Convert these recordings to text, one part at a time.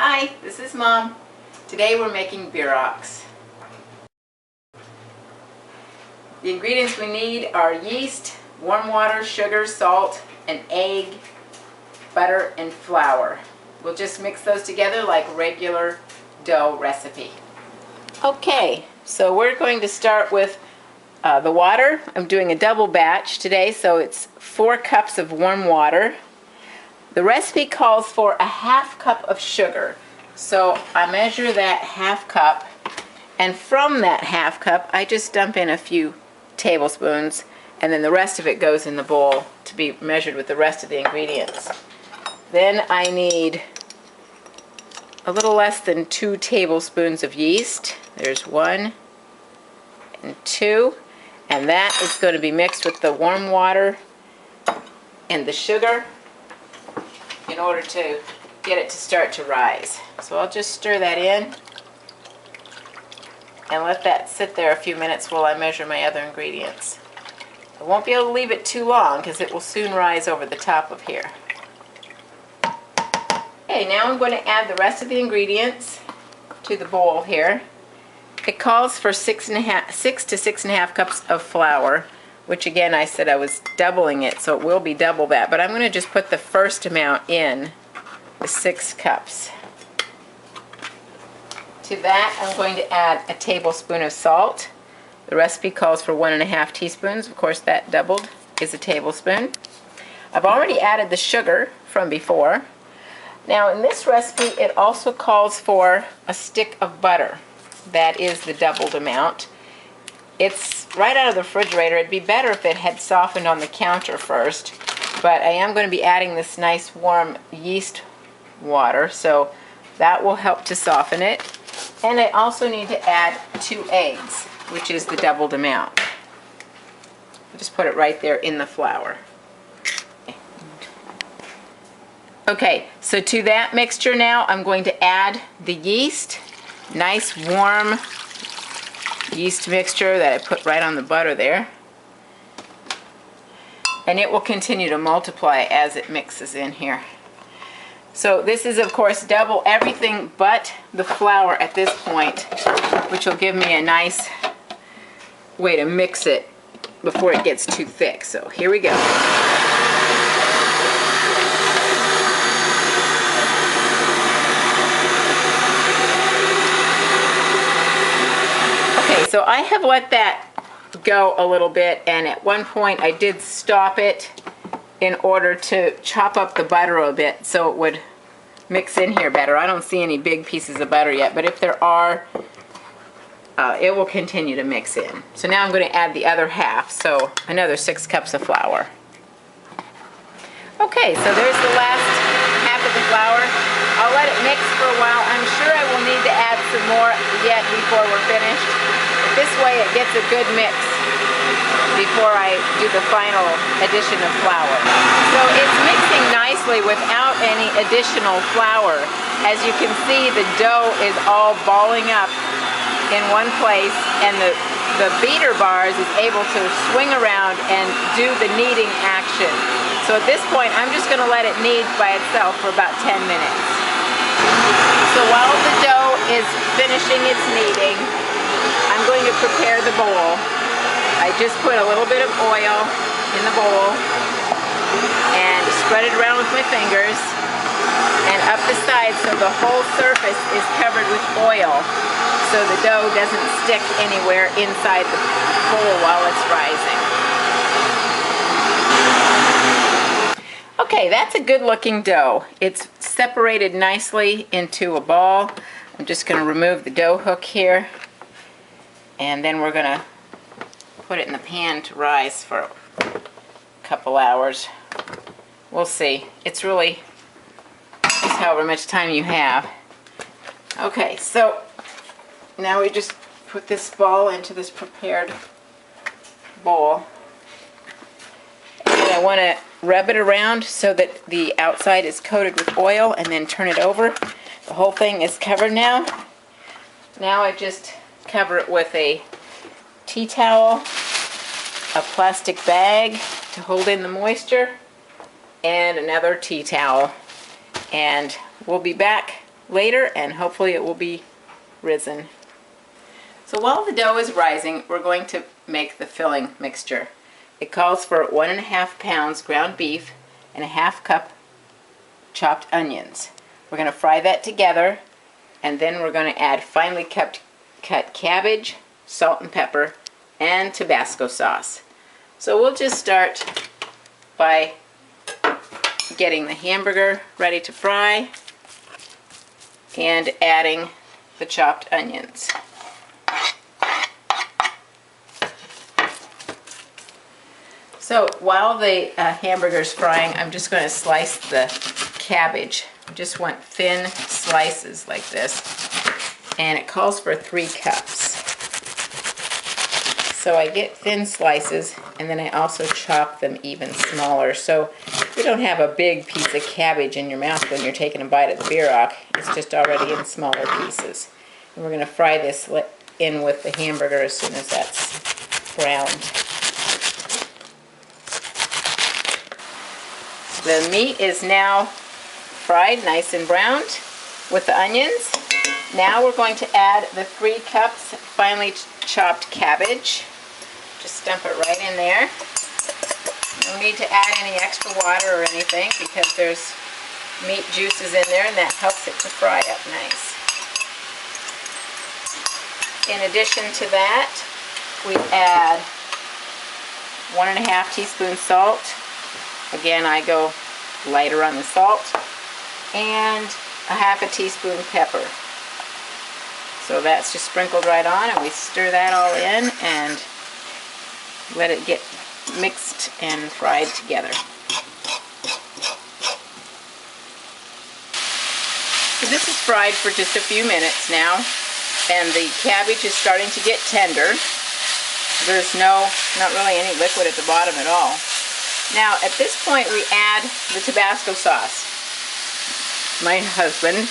Hi, this is Mom. Today we're making bierrocks. The ingredients we need are yeast, warm water, sugar, salt, an egg, butter, and flour. We'll just mix those together like regular dough recipe. Okay, so we're going to start with the water. I'm doing a double batch today, so it's 4 cups of warm water. The recipe calls for a ½ cup of sugar. So I measure that ½ cup, and from that ½ cup I just dump in a few tablespoons, and then the rest of it goes in the bowl to be measured with the rest of the ingredients. Then I need a little less than 2 tablespoons of yeast. There's 1 and 2, and that is going to be mixed with the warm water and the sugar in order to get it to start to rise. So I'll just stir that in and let that sit there a few minutes while I measure my other ingredients. I won't be able to leave it too long because it will soon rise over the top of here. Okay, now I'm going to add the rest of the ingredients to the bowl here. It calls for 6 to 6½ cups of flour, which again I said I was doubling it, so it will be double that, but I'm going to just put the first amount in, the 6 cups. To that I'm going to add a tablespoon of salt. The recipe calls for 1½ teaspoons. Of course that doubled is a tablespoon. I've already added the sugar from before. Now in this recipe it also calls for a stick of butter. That is the doubled amount. It's right out of the refrigerator. It'd be better if it had softened on the counter first, but I am going to be adding this nice warm yeast water, so that will help to soften it. And I also need to add 2 eggs, which is the doubled amount. I'll just put it right there in the flour. Okay, so to that mixture now I'm going to add the yeast, nice warm yeast mixture that I put right on the butter there, and it will continue to multiply as it mixes in here. So this is of course double everything but the flour at this point, which will give me a nice way to mix it before it gets too thick. So here we go. So I have let that go a little bit, and at one point I did stop it in order to chop up the butter a bit so it would mix in here better. I don't see any big pieces of butter yet, but if there are, it will continue to mix in. So now I'm going to add the other half, so another 6 cups of flour. Okay, so there's the last half of the flour. I'll let it mix for a while. I'm sure I will need to add some more yet before we're finished. This way it gets a good mix before I do the final addition of flour. So it's mixing nicely without any additional flour. As you can see, the dough is all balling up in one place, and the beater bars is able to swing around and do the kneading action. So at this point I'm just going to let it knead by itself for about 10 minutes. So while the dough is finishing its kneading, I'm going to prepare the bowl. I just put a little bit of oil in the bowl and spread it around with my fingers and up the sides so the whole surface is covered with oil so the dough doesn't stick anywhere inside the bowl while it's rising. Okay, that's a good looking dough. It's separated nicely into a ball. I'm just going to remove the dough hook here, and then we're going to put it in the pan to rise for a couple hours. We'll see. It's really just however much time you have. Okay, so now we just put this ball into this prepared bowl. And I want to rub it around so that the outside is coated with oil, and then turn it over. The whole thing is covered now. Now I just cover it with a tea towel, a plastic bag to hold in the moisture, and another tea towel. And we'll be back later, and hopefully it will be risen. So while the dough is rising, we're going to make the filling mixture. It calls for 1.5 pounds ground beef and a 1/2 cup chopped onions. We're going to fry that together, and then we're going to add finely cut cabbage, salt and pepper, and Tabasco sauce. So we'll just start by getting the hamburger ready to fry and adding the chopped onions. So while the hamburger's frying, I'm just going to slice the cabbage. I just want thin slices like this, and it calls for 3 cups. So I get thin slices, and then I also chop them even smaller. So you don't have a big piece of cabbage in your mouth when you're taking a bite of the bierock. It's just already in smaller pieces. And we're going to fry this in with the hamburger as soon as that's browned. The meat is now fried nice and browned with the onions. Now we're going to add the 3 cups finely chopped cabbage. Just dump it right in there. No need to add any extra water or anything because there's meat juices in there, and that helps it to fry up nice. In addition to that, we add 1.5 teaspoons salt. Again, I go lighter on the salt, and a 1/2 teaspoon pepper. So that's just sprinkled right on, and we stir that all in and let it get mixed and fried together. So this is fried for just a few minutes now, and the cabbage is starting to get tender. There's not really any liquid at the bottom at all. Now at this point we add the Tabasco sauce. My husband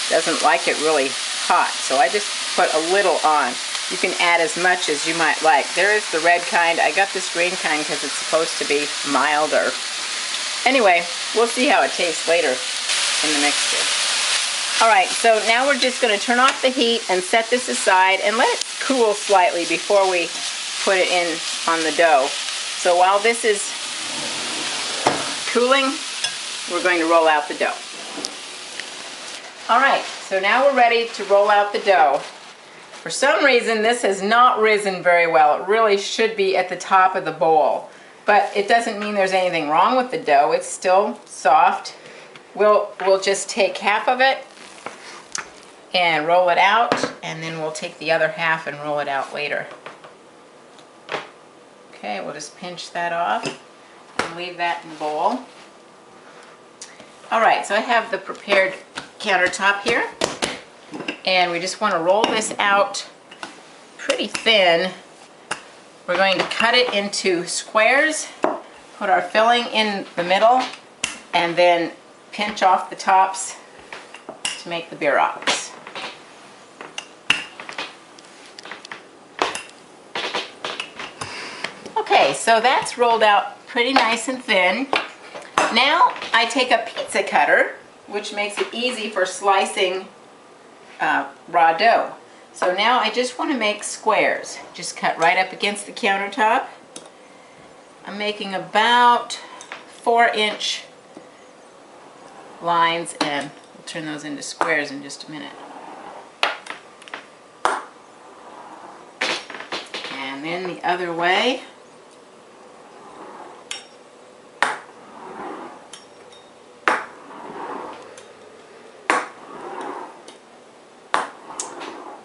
doesn't like it really hot, so I just put a little on. You can add as much as you might like. There is the red kind. I got this green kind because it's supposed to be milder. Anyway, we'll see how it tastes later in the mixture. Alright, so now we're just going to turn off the heat and set this aside and let it cool slightly before we put it in on the dough. So while this is cooling, we're going to roll out the dough. Alright, so now we're ready to roll out the dough. For some reason this has not risen very well. It really should be at the top of the bowl. But it doesn't mean there's anything wrong with the dough. It's still soft. We'll just take half of it and roll it out, and then we'll take the other half and roll it out later. Okay, we'll just pinch that off and leave that in the bowl. Alright, so I have the prepared countertop here, and we just want to roll this out pretty thin. We're going to cut it into squares, put our filling in the middle, and then pinch off the tops to make the bierrocks. Okay, so that's rolled out pretty nice and thin. Now I take a pizza cutter, which makes it easy for slicing raw dough. So now I just want to make squares. Just cut right up against the countertop. I'm making about 4-inch lines, and we'll turn those into squares in just a minute. And then the other way.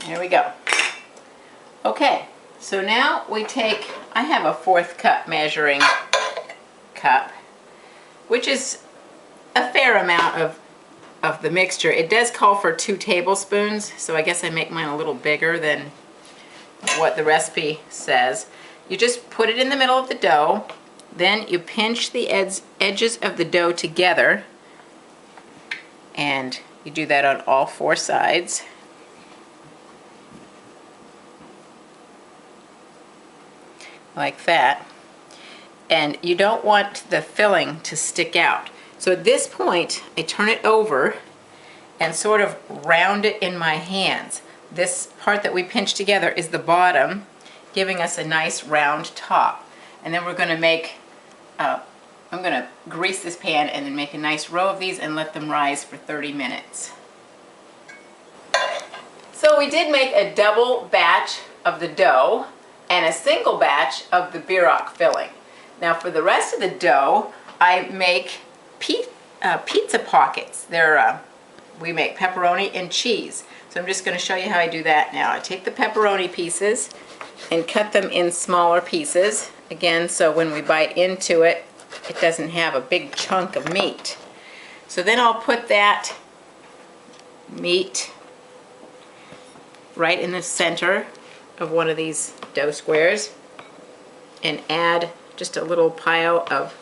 There we go. Okay, so now we take, I have a 1/4 cup measuring cup, which is a fair amount of the mixture. It does call for 2 tablespoons, so I guess I make mine a little bigger than what the recipe says. You just put it in the middle of the dough, then you pinch the edges of the dough together, and you do that on all 4 sides. Like that. And you don't want the filling to stick out. So at this point, I turn it over and sort of round it in my hands. This part that we pinch together is the bottom, giving us a nice round top. And then we're going to make, I'm going to grease this pan and then make a nice row of these and let them rise for 30 minutes. So we did make a double batch of the dough and a single batch of the bierock filling. Now for the rest of the dough, I make pizza pockets. We make pepperoni and cheese. So I'm just going to show you how I do that now. I take the pepperoni pieces and cut them in smaller pieces. Again, so when we bite into it, it doesn't have a big chunk of meat. So then I'll put that meat right in the center of one of these dough squares and add just a little pile of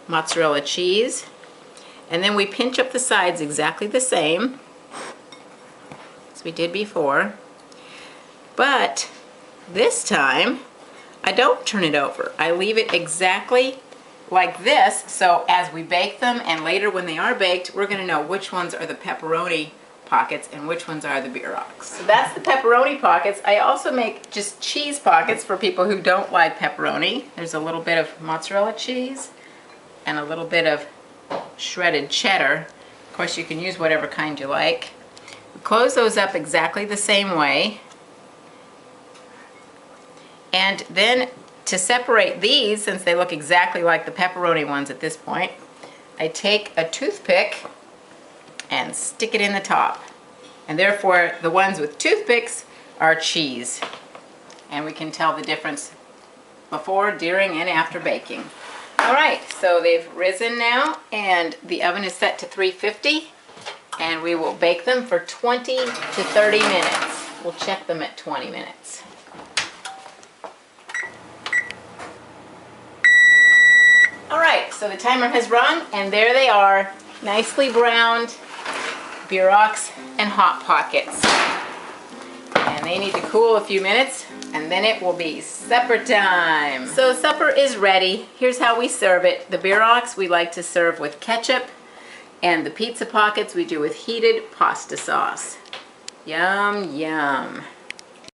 mozzarella cheese. And then we pinch up the sides exactly the same as we did before. But this time, I don't turn it over. I leave it exactly like this, so as we bake them and later when they are baked, we're going to know which ones are the pepperoni pockets and which ones are the bierocks. So that's the pepperoni pockets. I also make just cheese pockets for people who don't like pepperoni. There's a little bit of mozzarella cheese and a little bit of shredded cheddar. Of course, you can use whatever kind you like. Close those up exactly the same way. And then to separate these, since they look exactly like the pepperoni ones at this point, I take a toothpick and stick it in the top. And therefore, the ones with toothpicks are cheese. And we can tell the difference before, during, and after baking. All right, so they've risen now, and the oven is set to 350, and we will bake them for 20 to 30 minutes. We'll check them at 20 minutes. All right, so the timer has run, and there they are, nicely browned bierocks and hot pockets. And they need to cool a few minutes, and then it will be supper time. So supper is ready. Here's how we serve it. The bierocks we like to serve with ketchup, and the pizza pockets we do with heated pasta sauce. Yum, yum.